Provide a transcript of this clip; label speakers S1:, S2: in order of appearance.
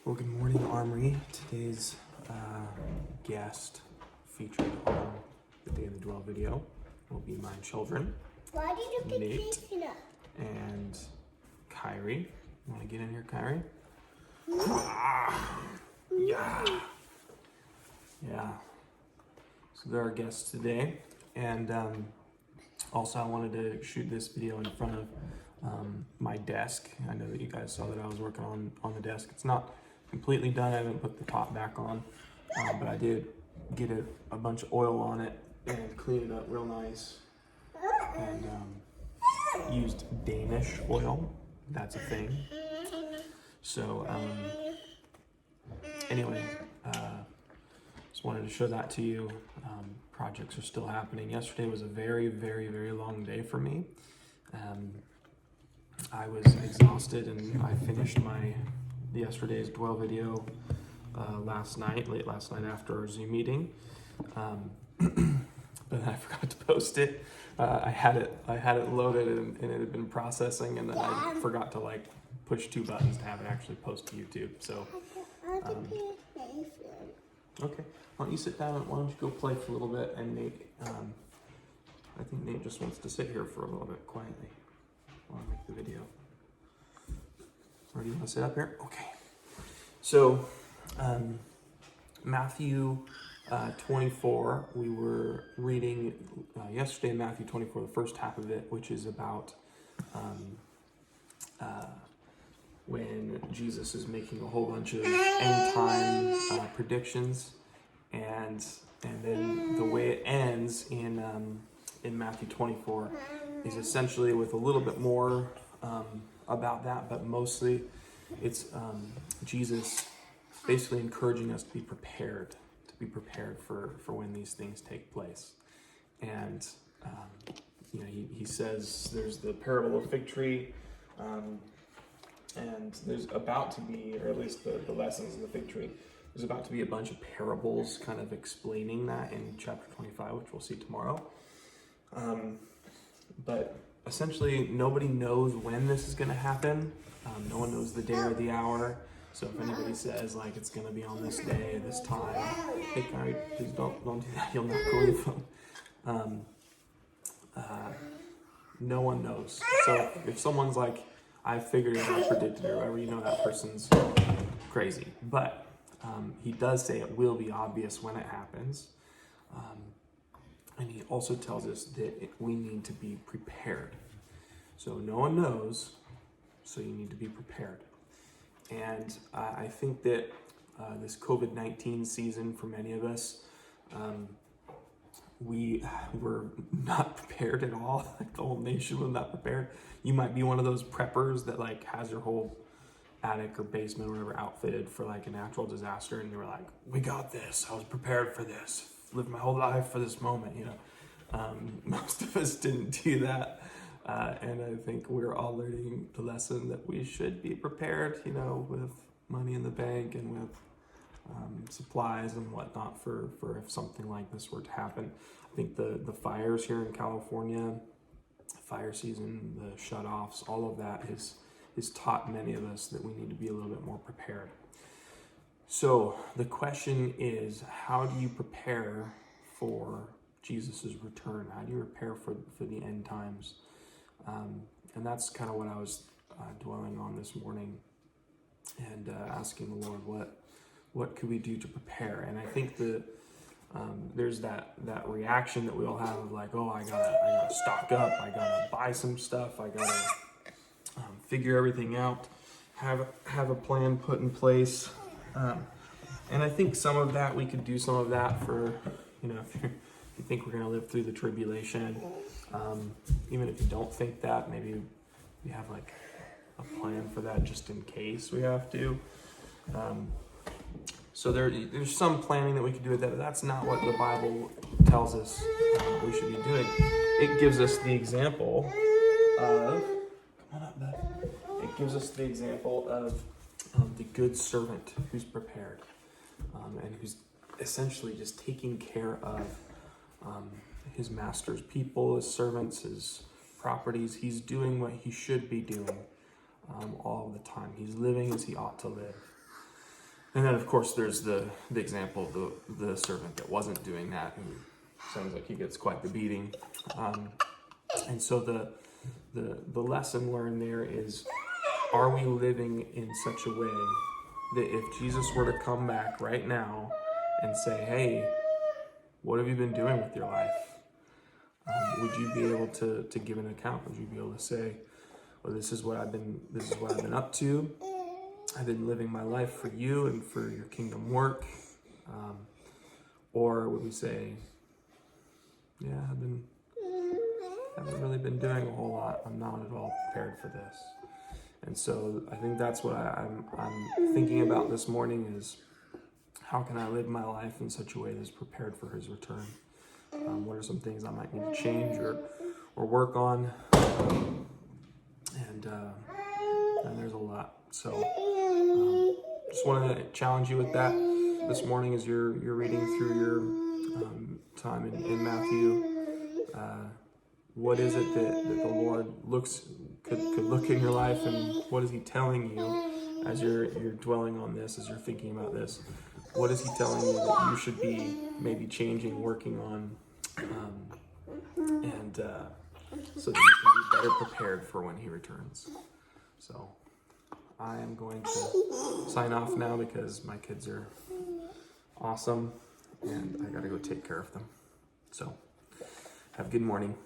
S1: Well, good morning, Armory. Today's guest featured on the Daily Dwell video will be my children,
S2: Why did you pick
S1: Nate
S2: Nathan up?
S1: and Kyrie. Want to get in here, Kyrie? Yeah. Yeah. So they're our guests today. And also I wanted to shoot this video in front of my desk. I know that you guys saw that I was working on the desk. It's not completely done. I haven't put the top back on, but I did get a bunch of oil on it and clean it up real nice. And used Danish oil. That's a thing. So anyway, just wanted to show that to you. Projects are still happening. Yesterday was a very, very, very long day for me. I was exhausted, and I finished yesterday's Dwell video late last night after our Zoom meeting. But I forgot to post it. I had it loaded and it had been processing, and then I forgot to push two buttons to have it actually post to YouTube. So okay, why don't you sit down and why don't you go play for a little bit? And Nate, I think Nate just wants to sit here for a little bit quietly while I make the video. Or do you want to sit up here? Okay. So, Matthew 24, we were reading yesterday, Matthew 24, the first half of it, which is about when Jesus is making a whole bunch of end time predictions, and then the way it ends in Matthew 24 is essentially with a little bit more about that, but mostly it's Jesus basically encouraging us to be prepared for when these things take place. And he says there's the parable of the fig tree, and there's about to be, or at least the lessons of the fig tree, there's about to be a bunch of parables kind of explaining that in chapter 25, which we'll see tomorrow. But essentially, nobody knows when this is going to happen. No one knows the day or the hour. So if anybody says it's going to be on this day, this time, hey, Kyrie, please don't do that. You'll knock over the phone. No one knows. So if someone's like, I figured it, I predicted it, or whatever, that person's crazy. But he does say it will be obvious when it happens. And he also tells us that we need to be prepared. So no one knows, so you need to be prepared. And I think that this COVID-19 season, for many of us, we were not prepared at all. The whole nation was not prepared. You might be one of those preppers that has your whole attic or basement or whatever outfitted for a natural disaster, and you were like, we got this. I was prepared for this. Lived my whole life for this moment, Most of us didn't do that. And I think we're all learning the lesson that we should be prepared, with money in the bank and with supplies and whatnot for if something like this were to happen. I think the fires here in California, fire season, the shutoffs, all of that has taught many of us that we need to be a little bit more prepared. So the question is, how do you prepare for Jesus' return? How do you prepare for the end times? And that's kind of what I was dwelling on this morning, and asking the Lord, what could we do to prepare? And I think there's that reaction that we all have of oh, I gotta stock up, I gotta buy some stuff, I gotta figure everything out, have a plan put in place. And I think some of that, we could do some of that for, if you think we're going to live through the tribulation. Even if you don't think that, maybe we have a plan for that just in case we have to. So there's some planning that we could do with that, but that's not what the Bible tells us we should be doing. It gives us the example of, come on up, bud. It gives us the example of the good servant who's prepared, and who's essentially just taking care of his master's people, his servants, his properties. He's doing what he should be doing all the time. He's living as he ought to live. And then, of course, there's the example of the servant that wasn't doing that, who sounds like he gets quite the beating. And so the lesson learned there is, are we living in such a way that if Jesus were to come back right now and say, hey, what have you been doing with your life? Would you be able to give an account? Would you be able to say, well, this is what I've been up to. I've been living my life for you and for your kingdom work. Or would we say, yeah, I haven't really been doing a whole lot. I'm not at all prepared for this. And so I think that's what I'm thinking about this morning is, how can I live my life in such a way that's prepared for his return? What are some things I might need to change or work on? And there's a lot. So just want to challenge you with that this morning as you're reading through your time in Matthew. What is it that the Lord could look in your life, and what is he telling you as you're dwelling on this, as you're thinking about this? What is he telling you that you should be maybe changing, working on, and so that you can be better prepared for when he returns? So I am going to sign off now because my kids are awesome and I gotta go take care of them. So have a good morning.